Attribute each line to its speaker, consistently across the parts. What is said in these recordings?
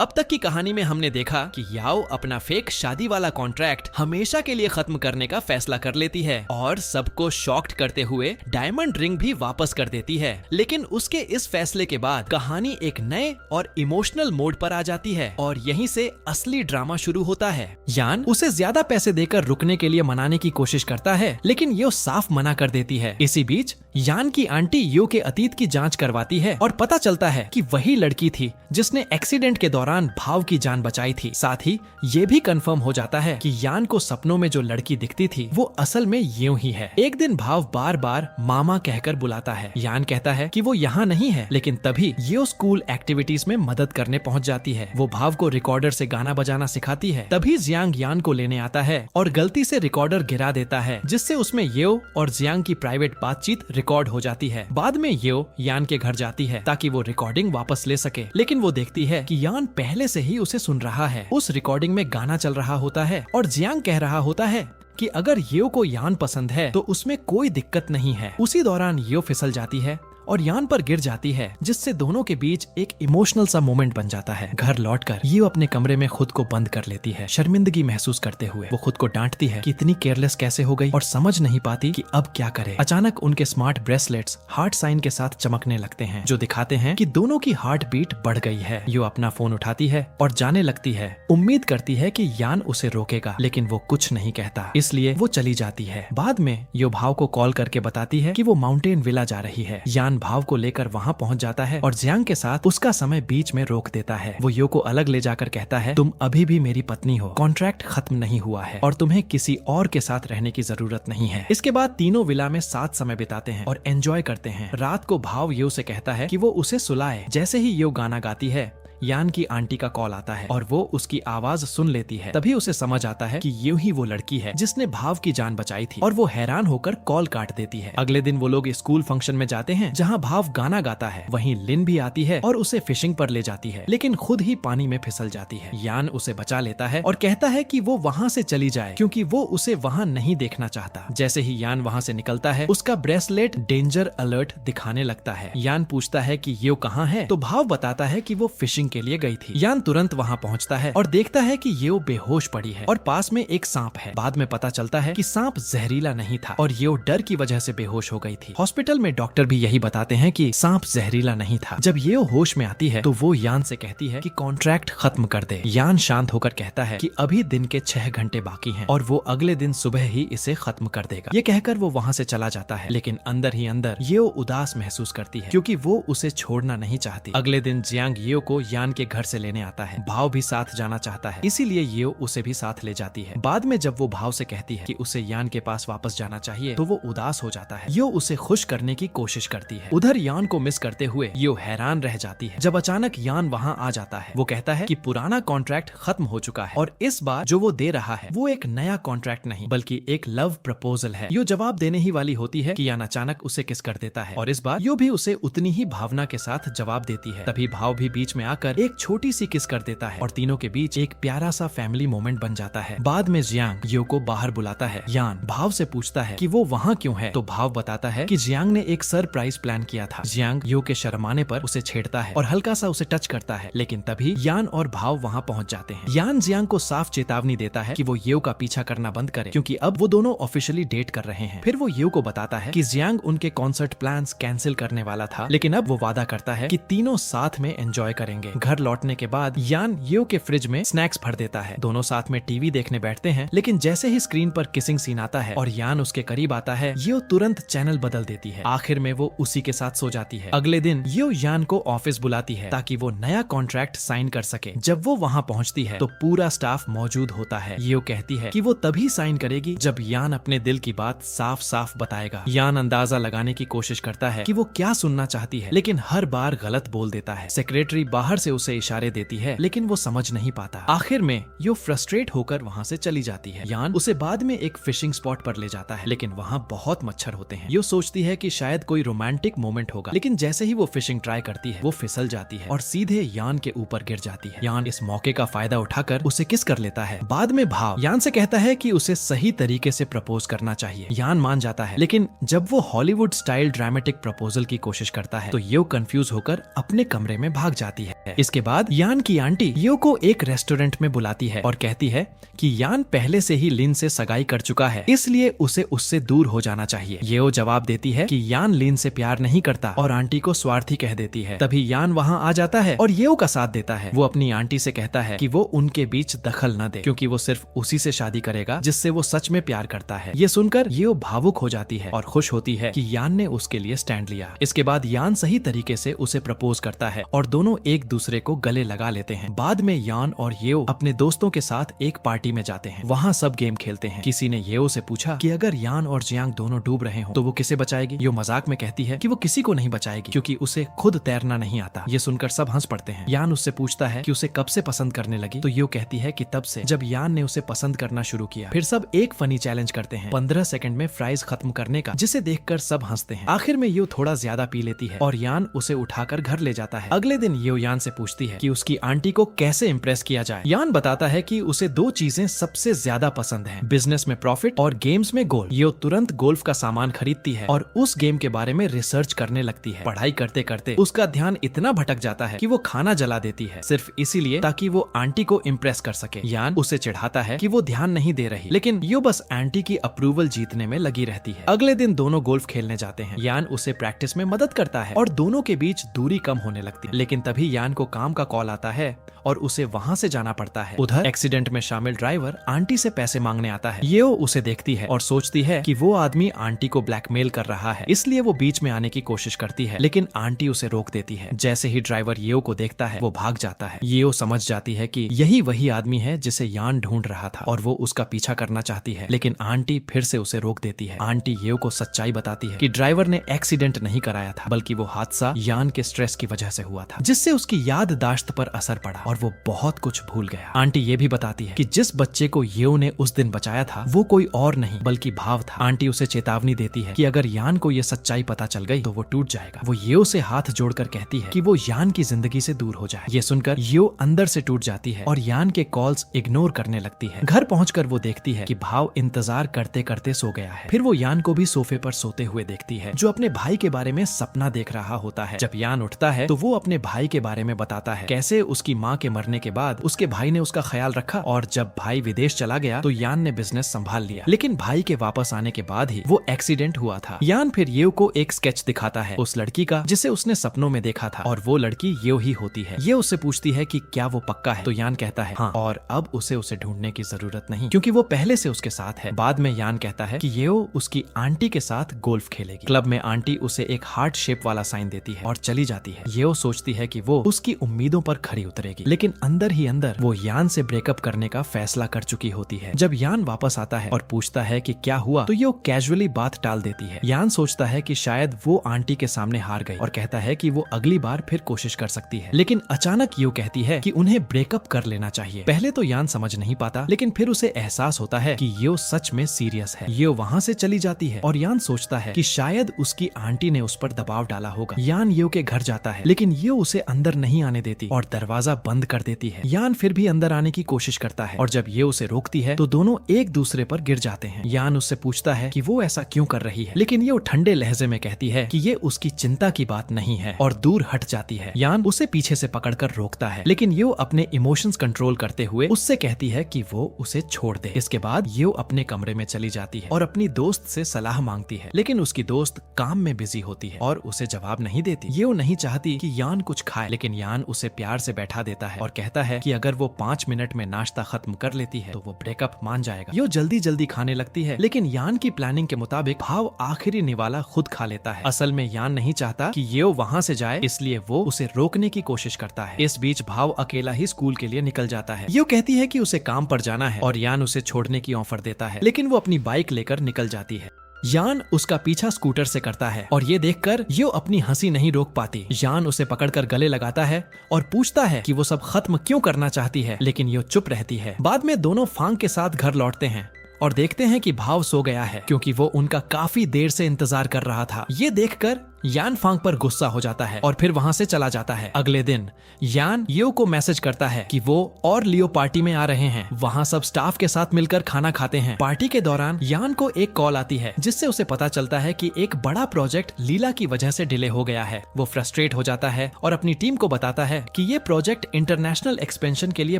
Speaker 1: अब तक की कहानी में हमने देखा कि याओ अपना फेक शादी वाला कॉन्ट्रैक्ट हमेशा के लिए खत्म करने का फैसला कर लेती है और सबको शॉक्ड करते हुए डायमंड रिंग भी वापस कर देती है। लेकिन उसके इस फैसले के बाद कहानी एक नए और इमोशनल मोड पर आ जाती है और यहीं से असली ड्रामा शुरू होता है। यान उसे ज्यादा पैसे देकर रुकने के लिए मनाने की कोशिश करता है, लेकिन यो साफ मना कर देती है। इसी बीच यान की आंटी यो के अतीत की जांच करवाती है और पता चलता है कि वही लड़की थी जिसने एक्सीडेंट के दौरान भाव की जान बचाई थी। साथ ही ये भी कंफर्म हो जाता है कि यान को सपनों में जो लड़की दिखती थी वो असल में यूं ही है। एक दिन भाव बार बार मामा कहकर बुलाता है। यान कहता है कि वो यहाँ नहीं है, लेकिन तभी यो स्कूल एक्टिविटीज में मदद करने पहुँच जाती है। वो भाव को रिकॉर्डर से गाना बजाना सिखाती है। तभी जियांग यान को लेने आता है और गलती से रिकॉर्डर गिरा देता है, जिससे उसमें यो और जियांग की प्राइवेट बातचीत रिकॉर्ड हो जाती है। बाद में यो यान के घर जाती है ताकि वो रिकॉर्डिंग वापस ले सके, लेकिन वो देखती है कि यान पहले से ही उसे सुन रहा है। उस रिकॉर्डिंग में गाना चल रहा होता है और जियांग कह रहा होता है कि अगर यो को यान पसंद है तो उसमें कोई दिक्कत नहीं है। उसी दौरान यो फिसल जाती है और यान पर गिर जाती है, जिससे दोनों के बीच एक इमोशनल सा मोमेंट बन जाता है। घर लौटकर ये अपने कमरे में खुद को बंद कर लेती है, शर्मिंदगी महसूस करते हुए। वो खुद को डांटती है कि इतनी केयरलेस कैसे हो गई और समझ नहीं पाती कि अब क्या करे। अचानक उनके स्मार्ट ब्रेसलेट्स हार्ट साइन के साथ चमकने लगते हैं, जो दिखाते हैं कि दोनों की हार्ट बीट बढ़ गई है। यो अपना फोन उठाती है और जाने लगती है। उम्मीद करती है कि यान उसे रोकेगा, लेकिन वो कुछ नहीं कहता, इसलिए वो चली जाती है। बाद में यो भाव को कॉल करके बताती है कि वो माउंटेन विला जा रही है। यान भाव को लेकर वहां पहुंच जाता है और जियांग के साथ उसका समय बीच में रोक देता है। वो यो को अलग ले जाकर कहता है, तुम अभी भी मेरी पत्नी हो, कॉन्ट्रैक्ट खत्म नहीं हुआ है और तुम्हें किसी और के साथ रहने की जरूरत नहीं है। इसके बाद तीनों विला में साथ समय बिताते हैं और एंजॉय करते हैं। रात को भाव यो से कहता है कि वो उसे सुलाए। जैसे ही यो गाना गाती है, यान की आंटी का कॉल आता है और वो उसकी आवाज सुन लेती है। तभी उसे समझ आता है कि यूं ही वो लड़की है जिसने भाव की जान बचाई थी और वो हैरान होकर कॉल काट देती है। अगले दिन वो लोग स्कूल फंक्शन में जाते हैं जहां भाव गाना गाता है। वहीं लिन भी आती है और उसे फिशिंग पर ले जाती है, लेकिन खुद ही पानी में फिसल जाती है। यान उसे बचा लेता है और कहता है कि वो वहां से चली जाए क्योंकि वो उसे वहां नहीं देखना चाहता। जैसे ही यान वहां से निकलता है, उसका ब्रेसलेट डेंजर अलर्ट दिखाने लगता है। यान पूछता है कि ये कहाँ है, तो भाव बताता है कि वो फिशिंग के लिए गई थी। यान तुरंत वहां पहुंचता है और देखता है कि ये बेहोश पड़ी है और पास में एक सांप है। बाद में पता चलता है कि सांप जहरीला नहीं था और ये डर की वजह से बेहोश हो गई थी। हॉस्पिटल में डॉक्टर भी यही बताते हैं कि सांप जहरीला नहीं था। जब ये होश में आती है तो वो यान से कहती है कि कॉन्ट्रैक्ट खत्म कर दे। यान शांत होकर कहता है कि अभी दिन के 6 घंटे बाकी हैं और वो अगले दिन सुबह ही इसे खत्म कर देगा। ये कहकर वो वहां से चला जाता है, लेकिन अंदर ही अंदर ये उदास महसूस करती है क्योंकि वो उसे छोड़ना नहीं चाहती। अगले दिन जियांग ये को यान के घर से लेने आता है। भाव भी साथ जाना चाहता है, इसीलिए ये उसे भी साथ ले जाती है। बाद में जब वो भाव से कहती है कि उसे यान के पास वापस जाना चाहिए तो वो उदास हो जाता है। यो उसे खुश करने की कोशिश करती है। उधर यान को मिस करते हुए यो हैरान रह जाती है जब अचानक यान वहां आ जाता है। वो कहता है कि पुराना कॉन्ट्रैक्ट खत्म हो चुका है और इस बार जो वो दे रहा है वो एक नया कॉन्ट्रैक्ट नहीं बल्कि एक लव प्रपोजल है। यो जवाब देने ही वाली होती है कि यान अचानक उसे किस कर देता है और इस बार यो भी उसे उतनी ही भावना के साथ जवाब देती है। तभी भाव भी बीच में आकर एक छोटी सी किस कर देता है और तीनों के बीच एक प्यारा सा फैमिली मोमेंट बन जाता है। बाद में जियांग यो को बाहर बुलाता है। यान भाव से पूछता है कि वो वहाँ क्यों है, तो भाव बताता है कि जियांग ने एक सरप्राइज प्लान किया था। जियांग यो के शर्माने पर उसे छेड़ता है और हल्का सा उसे टच करता है, लेकिन तभी यान और भाव वहाँ पहुँच जाते हैं। यान जियांग को साफ चेतावनी देता है कि वो यो का पीछा करना बंद करे क्योंकि अब वो दोनों ऑफिशियली डेट कर रहे हैं। फिर वो यो को बताता है कि जियांग उनके कॉन्सर्ट प्लान्स कैंसिल करने वाला था, लेकिन अब वो वादा करता है कि तीनों साथ में एंजॉय करेंगे। घर लौटने के बाद यान यो के फ्रिज में स्नैक्स भर देता है। दोनों साथ में टीवी देखने बैठते हैं, लेकिन जैसे ही स्क्रीन पर किसिंग सीन आता है और यान उसके करीब आता है, यो तुरंत चैनल बदल देती है। आखिर में वो उसी के साथ सो जाती है। अगले दिन यो यान को ऑफिस बुलाती है ताकि वो नया कॉन्ट्रैक्ट साइन कर सके। जब वो वहाँ पहुँचती है तो पूरा स्टाफ मौजूद होता है। यो कहती है कि वो तभी साइन करेगी जब यान अपने दिल की बात साफ साफ बताएगा। यान अंदाजा लगाने की कोशिश करता है कि वो क्या सुनना चाहती है, लेकिन हर बार गलत बोल देता है। सेक्रेटरी बाहर से उसे इशारे देती है, लेकिन वो समझ नहीं पाता। आखिर में यो फ्रस्ट्रेट होकर वहाँ से चली जाती है। यान उसे बाद में एक फिशिंग स्पॉट पर ले जाता है, लेकिन वहाँ बहुत मच्छर होते हैं। यो सोचती है कि शायद कोई रोमांटिक मोमेंट होगा, लेकिन जैसे ही वो फिशिंग ट्राई करती है वो फिसल जाती है और सीधे यान के ऊपर गिर जाती है। यान इस मौके का फायदा उठाकर उसे किस कर लेता है। बाद में भाव यान से कहता है कि उसे सही तरीके से प्रपोज करना चाहिए। यान मान जाता है, लेकिन जब वो हॉलीवुड स्टाइल ड्रामेटिक प्रपोजल की कोशिश करता है तो यो कंफ्यूज होकर अपने कमरे में भाग जाती है। है। इसके बाद यान की आंटी यो को एक रेस्टोरेंट में बुलाती है और कहती है कि यान पहले से ही लिन से सगाई कर चुका है, इसलिए उसे उससे दूर हो जाना चाहिए। यो जवाब देती है कि यान लिन से प्यार नहीं करता और आंटी को स्वार्थी कह देती है। तभी यान वहाँ आ जाता है और यो का साथ देता है। वो अपनी आंटी से कहता है कि वो उनके बीच दखल न दे, क्योंकि वो सिर्फ उसी से शादी करेगा जिससे वो सच में प्यार करता है। ये सुनकर यो भावुक हो जाती है और खुश होती है कि यान ने उसके लिए स्टैंड लिया। इसके बाद यान सही तरीके से उसे प्रपोज करता है और दोनों एक दूसरे को गले लगा लेते हैं। बाद में यान और येओ अपने दोस्तों के साथ एक पार्टी में जाते हैं। वहाँ सब गेम खेलते हैं। किसी ने येओ से पूछा कि अगर यान और जियांग दोनों डूब रहे हो तो वो किसे बचाएगी। यो मजाक में कहती है कि वो किसी को नहीं बचाएगी क्योंकि उसे खुद तैरना नहीं आता। ये सुनकर सब हंस पड़ते हैं। यान उससे पूछता है कि उसे कब से पसंद करने लगी, तो यो कहती है कि तब से जब यान ने उसे पसंद करना शुरू किया। फिर सब एक फनी चैलेंज करते हैं 15 सेकंड में फ्राइज खत्म करने का, जिसे देखकर सब हंसते हैं। आखिर में यो थोड़ा ज्यादा पी लेती है और यान उसे उठाकर घर ले जाता है। अगले दिन यो यान से पूछती है कि उसकी आंटी को कैसे इम्प्रेस किया जाए। यान बताता है कि उसे दो चीजें सबसे ज्यादा पसंद हैं, बिजनेस में प्रॉफिट और गेम्स में गोल। यो तुरंत गोल्फ का सामान खरीदती है और उस गेम के बारे में रिसर्च करने लगती है। पढ़ाई करते करते उसका ध्यान इतना भटक जाता है कि वो खाना जला देती है, सिर्फ इसीलिए ताकि वो आंटी को इम्प्रेस कर सके। यान उसे चिढ़ाता है कि वो ध्यान नहीं दे रही, लेकिन यो बस आंटी की अप्रूवल जीतने में लगी रहती है। अगले दिन दोनों गोल्फ खेलने जाते हैं। यान उसे प्रैक्टिस में मदद करता है और दोनों के बीच दूरी कम होने लगती है। लेकिन तभी यान को काम का कॉल आता है और उसे वहाँ से जाना पड़ता है। उधर एक्सीडेंट में शामिल ड्राइवर आंटी से पैसे मांगने आता है। येओ उसे देखती है और सोचती है कि वो आदमी आंटी को ब्लैकमेल कर रहा है, इसलिए वो बीच में आने की कोशिश करती है, लेकिन आंटी उसे रोक देती है। जैसे ही ड्राइवर येओ को देखता है वो भाग जाता है। येओ समझ जाती है कि यही वही आदमी है जिसे यान ढूंढ रहा था और वो उसका पीछा करना चाहती है, लेकिन आंटी फिर से उसे रोक देती है। आंटी येओ को सच्चाई बताती है कि ड्राइवर ने एक्सीडेंट नहीं कराया था, बल्कि वो हादसा यान के स्ट्रेस की वजह से हुआ था, जिससे उसकी याददाश्त पर असर पड़ा और वो बहुत कुछ भूल गया। आंटी ये भी बताती है कि जिस बच्चे को येओ ने उस दिन बचाया था वो कोई और नहीं बल्कि भाव था। आंटी उसे चेतावनी देती है कि अगर यान को ये सच्चाई पता चल गई तो वो टूट जाएगा। वो येओ से हाथ जोड़कर कहती है कि वो यान की जिंदगी से दूर हो जाए। ये सुनकर येओ अंदर से टूट जाती है और यान के कॉल्स इग्नोर करने लगती है। घर पहुंचकर वो देखती है कि भाव इंतजार करते करते सो गया है। फिर वो यान को भी सोफे पर सोते हुए देखती है, जो अपने भाई के बारे में सपना देख रहा होता है। जब यान उठता है तो वो अपने भाई के बारे में बताता है, कैसे उसकी माँ के मरने के बाद उसके भाई ने उसका ख्याल रखा और जब भाई विदेश चला गया तो यान ने बिजनेस संभाल लिया, लेकिन भाई के वापस आने के बाद ही वो एक्सीडेंट हुआ था। यान फिर येओ को एक स्केच दिखाता है उस लड़की का जिसे उसने सपनों में देखा था और वो लड़की येओ ही होती है। ये उससे पूछती है कि क्या वो पक्का है, तो यान कहता है हाँ, और अब उसे ढूंढने की जरूरत नहीं क्योंकि वो पहले से उसके साथ है। बाद में यान कहता है कि येओ उसकी आंटी के साथ गोल्फ खेलेगी। क्लब में आंटी उसे एक हार्ट शेप वाला साइन देती है और चली जाती है। येओ सोचती है कि वो उसकी उम्मीदों पर खरी उतरेगी, लेकिन अंदर ही अंदर वो यान से ब्रेकअप करने का फैसला कर चुकी होती है। जब यान वापस आता है और पूछता है कि क्या हुआ, तो ये कैजुअली बात टाल देती है। यान सोचता है कि शायद वो आंटी के सामने हार गई और कहता है कि वो अगली बार फिर कोशिश कर सकती है, लेकिन अचानक यो कहती है कि उन्हें ब्रेकअप कर लेना चाहिए। पहले तो यान समझ नहीं पाता, लेकिन फिर उसे एहसास होता है कि यो सच में सीरियस है। यो वहाँ से चली जाती है और यान सोचता है कि शायद उसकी आंटी ने उस पर दबाव डाला होगा। यान यो के घर जाता है, लेकिन यो उसे अंदर नहीं आने देती और दरवाजा बंद कर देती है। यान फिर भी अंदर आने की कोशिश करता है और जब ये उसे रोकती है तो दोनों एक दूसरे पर गिर जाते हैं। यान उससे पूछता है कि वो ऐसा क्यों कर रही है, लेकिन ये ठंडे लहजे में कहती है कि ये उसकी चिंता की बात नहीं है और दूर हट जाती है। यान उसे पीछे से पकड़कर रोकता है, लेकिन ये अपने इमोशंस कंट्रोल करते हुए उससे कहती है कि वो उसे छोड़ दे। इसके बाद ये अपने कमरे में चली जाती है और अपनी दोस्त से सलाह मांगती है, लेकिन उसकी दोस्त काम में बिजी होती है और उसे जवाब नहीं देती। ये नहीं चाहती कि यान कुछ खाए, लेकिन यान उसे प्यार से बैठा देता है और कहता है कि अगर वो 5 मिनट में नाश्ता खत्म कर लेती है तो वो ब्रेकअप मान जाएगा। यो जल्दी जल्दी खाने लगती है, लेकिन यान की प्लानिंग के मुताबिक भाव आखिरी निवाला खुद खा लेता है। असल में यान नहीं चाहता कि ये वहाँ से जाए, इसलिए वो उसे रोकने की कोशिश करता है। इस बीच भाव अकेला ही स्कूल के लिए निकल जाता है। यो कहती है कि उसे काम पर जाना है और यान उसे छोड़ने की ऑफर देता है, लेकिन वो अपनी बाइक लेकर निकल जाती है। यान उसका पीछा स्कूटर से करता है और ये देखकर यो अपनी हंसी नहीं रोक पाती। यान उसे पकड़कर गले लगाता है और पूछता है कि वो सब खत्म क्यों करना चाहती है, लेकिन यो चुप रहती है। बाद में दोनों फांग के साथ घर लौटते हैं और देखते हैं कि भाव सो गया है क्योंकि वो उनका काफी देर से इंतजार कर रहा था। ये देखकर यान फांग पर गुस्सा हो जाता है और फिर वहाँ से चला जाता है। अगले दिन यान लियो को मैसेज करता है कि वो और लियो पार्टी में आ रहे हैं। वहाँ सब स्टाफ के साथ मिलकर खाना खाते हैं। पार्टी के दौरान यान को एक कॉल आती है जिससे उसे पता चलता है कि एक बड़ा प्रोजेक्ट लीला की वजह से डिले हो गया है। वो फ्रस्ट्रेट हो जाता है और अपनी टीम को बताता है कि ये प्रोजेक्ट इंटरनेशनल एक्सपेंशन के लिए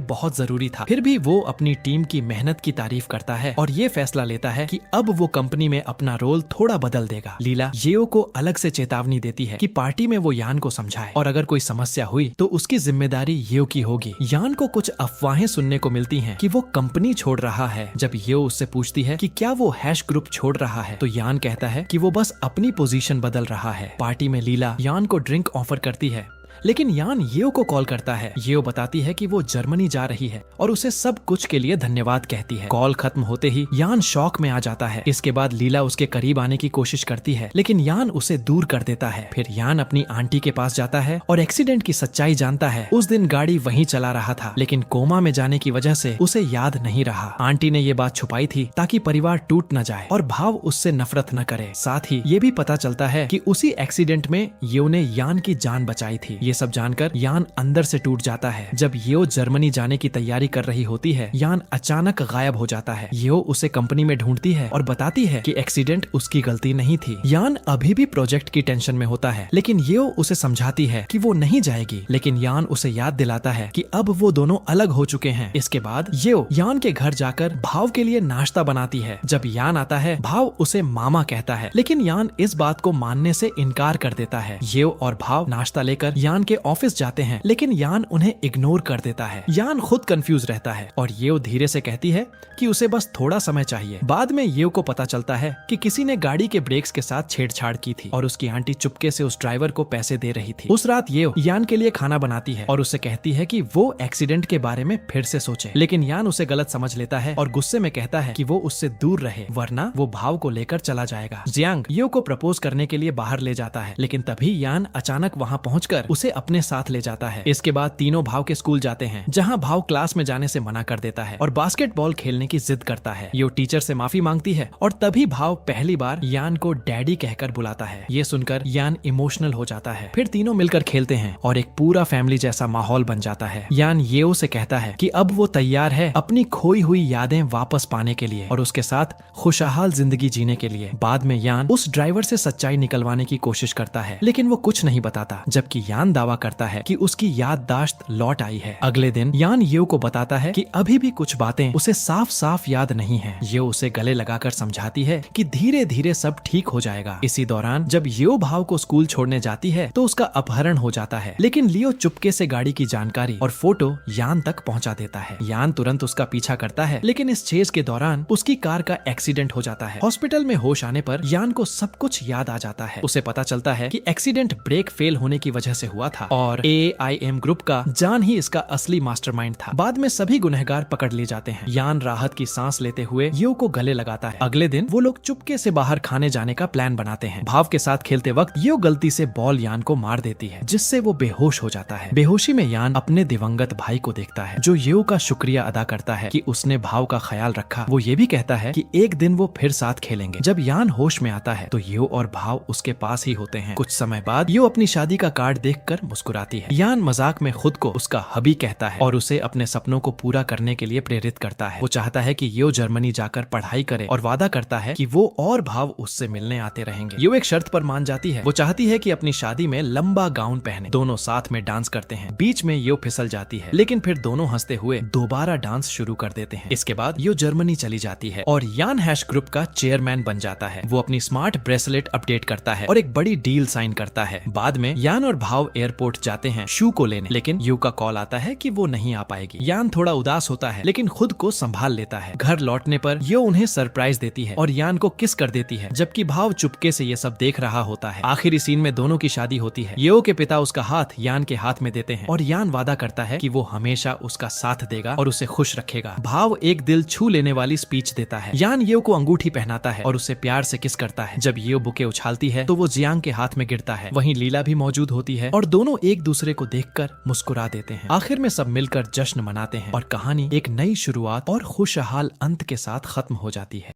Speaker 1: बहुत जरूरी था। फिर भी वो अपनी टीम की मेहनत की तारीफ करता है और ये फैसला लेता है कि अब वो कंपनी में अपना रोल थोड़ा बदल देगा। लीला येओ को अलग से चेतावनी देती है कि पार्टी में वो यान को समझाए और अगर कोई समस्या हुई तो उसकी जिम्मेदारी येओ की होगी। यान को कुछ अफवाहें सुनने को मिलती हैं कि वो कंपनी छोड़ रहा है। जब येओ उससे पूछती है कि क्या वो हैश ग्रुप छोड़ रहा है तो यान कहता है कि वो बस अपनी पोजीशन बदल रहा है। पार्टी में लीला यान को ड्रिंक ऑफर करती है लेकिन यान येओ को कॉल करता है। येओ बताती है कि वो जर्मनी जा रही है और उसे सब कुछ के लिए धन्यवाद कहती है। कॉल खत्म होते ही यान शॉक में आ जाता है। इसके बाद लीला उसके करीब आने की कोशिश करती है लेकिन यान उसे दूर कर देता है। फिर यान अपनी आंटी के पास जाता है और एक्सीडेंट की सच्चाई जानता है। उस दिन गाड़ी वहीं चला रहा था लेकिन कोमा में जाने की वजह से उसे याद नहीं रहा। आंटी ने ये बात छुपाई थी ताकि परिवार टूट न जाए और भाव उससे नफरत न करे। साथ ही ये भी पता चलता है कि उसी एक्सीडेंट में येओ ने यान की जान बचाई थी। ये सब जानकर यान अंदर से टूट जाता है। जब येओ जर्मनी जाने की तैयारी कर रही होती है यान अचानक गायब हो जाता है। येओ उसे कंपनी में ढूंढती है और बताती है कि एक्सीडेंट उसकी गलती नहीं थी। यान अभी भी प्रोजेक्ट की टेंशन में होता है लेकिन येओ उसे समझाती है कि वो नहीं जाएगी। लेकिन यान उसे याद दिलाता है कि अब वो दोनों अलग हो चुके हैं। इसके बाद येओ यान के घर जाकर भाव के लिए नाश्ता बनाती है। जब यान आता है भाव उसे मामा कहता है लेकिन यान इस बात को मानने से इनकार कर देता है। येओ और भाव नाश्ता लेकर यान के ऑफिस जाते हैं लेकिन यान उन्हें इग्नोर कर देता है। यान खुद कंफ्यूज रहता है और येओ धीरे से कहती है कि उसे बस थोड़ा समय चाहिए। बाद में येओ को पता चलता है कि किसी ने गाड़ी के ब्रेक्स के साथ छेड़छाड़ की थी और उसकी आंटी चुपके से उस ड्राइवर को पैसे दे रही थी। उस रात येओ यान के लिए खाना बनाती है और उससे कहती है कि वो एक्सीडेंट के बारे में फिर से सोचे लेकिन यान उसे गलत समझ लेता है और गुस्से में कहता है कि वो उससे दूर रहे वरना वो भाव को लेकर चला जाएगा। जियांग येओ को प्रपोज करने के लिए बाहर ले जाता है लेकिन तभी यान अचानक वहाँ पहुंचकर उसे अपने साथ ले जाता है। इसके बाद तीनों भाव के स्कूल जाते हैं जहां भाव क्लास में जाने से मना कर देता है और बास्केटबॉल खेलने की जिद करता है। ये टीचर से माफी मांगती है और तभी भाव पहली बार यान को डैडी कहकर बुलाता है। ये सुनकर यान इमोशनल हो जाता है। फिर तीनों मिलकर खेलते हैं और एक पूरा फैमिली जैसा माहौल बन जाता है। यान येओ से कहता है कि अब वो तैयार है अपनी खोई हुई यादें वापस पाने के लिए और उसके साथ खुशहाल जिंदगी जीने के लिए। बाद में यान उस ड्राइवर से सच्चाई निकलवाने की कोशिश करता है लेकिन वो कुछ नहीं बताता जबकि यान दावा करता है कि उसकी याददाश्त लौट आई है। अगले दिन यान येओ को बताता है कि अभी भी कुछ बातें उसे साफ साफ याद नहीं है। येओ उसे गले लगाकर समझाती है कि धीरे धीरे सब ठीक हो जाएगा। इसी दौरान जब येओ भाव को स्कूल छोड़ने जाती है तो उसका अपहरण हो जाता है लेकिन लियो चुपके से गाड़ी की जानकारी और फोटो यान तक पहुंचा देता है। यान तुरंत उसका पीछा करता है लेकिन इस चेज के दौरान उसकी कार का एक्सीडेंट हो जाता है। हॉस्पिटल में होश आने पर यान को सब कुछ याद आ जाता है। उसे पता चलता है कि एक्सीडेंट ब्रेक फेल होने की वजह से हुआ था और AIM ग्रुप का जान ही इसका असली मास्टरमाइंड था। बाद में सभी गुनहगार पकड़ लिए जाते हैं। यान राहत की सांस लेते हुए येओ को गले लगाता है। अगले दिन वो लोग चुपके से बाहर खाने जाने का प्लान बनाते हैं। भाव के साथ खेलते वक्त येओ गलती से बॉल यान को मार देती है जिससे वो बेहोश हो जाता है। बेहोशी में यान अपने दिवंगत भाई को देखता है जो येओ का शुक्रिया अदा करता है कि उसने भाव का ख्याल रखा। वो ये भी कहता है कि एक दिन वो फिर साथ खेलेंगे। जब यान होश में आता है तो येओ और भाव उसके पास ही होते हैं। कुछ समय बाद येओ अपनी शादी का कार्ड देखकर मुस्कुराती है। यान मजाक में खुद को उसका हबी कहता है और उसे अपने सपनों को पूरा करने के लिए प्रेरित करता है। वो चाहता है कि येओ जर्मनी जाकर पढ़ाई करे और वादा करता है कि वो और भाव उससे मिलने आते रहेंगे। येओ एक शर्त पर मान जाती है। वो चाहती है कि अपनी शादी में लंबा गाउन पहने। दोनों साथ में डांस करते हैं। बीच में येओ फिसल जाती है लेकिन फिर दोनों हंसते हुए दोबारा डांस शुरू कर देते हैं। इसके बाद येओ जर्मनी चली जाती है और यान हैश ग्रुप का चेयरमैन बन जाता है। वो अपनी स्मार्ट ब्रेसलेट अपडेट करता है और एक बड़ी डील साइन करता है। बाद में यान और भाव एयरपोर्ट जाते हैं शू को लेने लेकिन येओ का कॉल आता है कि वो नहीं आ पाएगी। यान थोड़ा उदास होता है लेकिन खुद को संभाल लेता है। घर लौटने पर येओ उन्हें सरप्राइज देती है और यान को किस कर देती है जबकि भाव चुपके से ये सब देख रहा होता है। आखिरी सीन में दोनों की शादी होती है। येओ के पिता उसका हाथ यान के हाथ में देते हैं और यान वादा करता है कि वो हमेशा उसका साथ देगा और उसे खुश रखेगा। भाव एक दिल छू लेने वाली स्पीच देता है। यान येओ को अंगूठी पहनाता है और उसे प्यार से किस करता है। जब येओ बुके उछालती है तो वो जियांग के हाथ में गिरता है। वहीं लीला भी मौजूद होती है और दोनों एक दूसरे को देखकर मुस्कुरा देते हैं। आखिर में सब मिलकर जश्न मनाते हैं और कहानी एक नई शुरुआत और खुशहाल अंत के साथ खत्म हो जाती है।